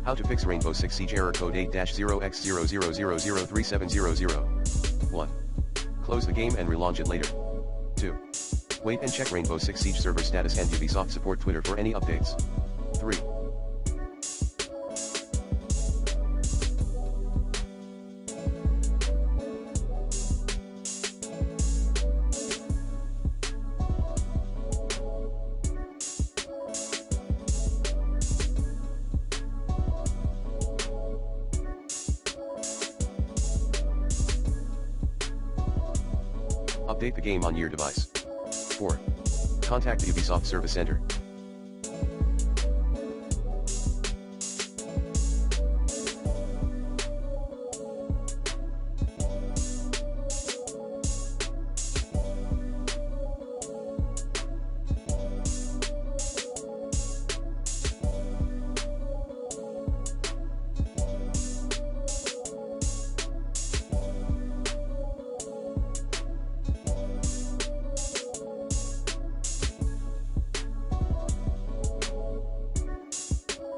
How to fix Rainbow Six Siege error code 8-0x00003700. 1. Close the game and relaunch it later. 2. Wait and check Rainbow Six Siege server status and Ubisoft support Twitter for any updates. 3. Update the game on your device. 4. Contact the Ubisoft Service Center.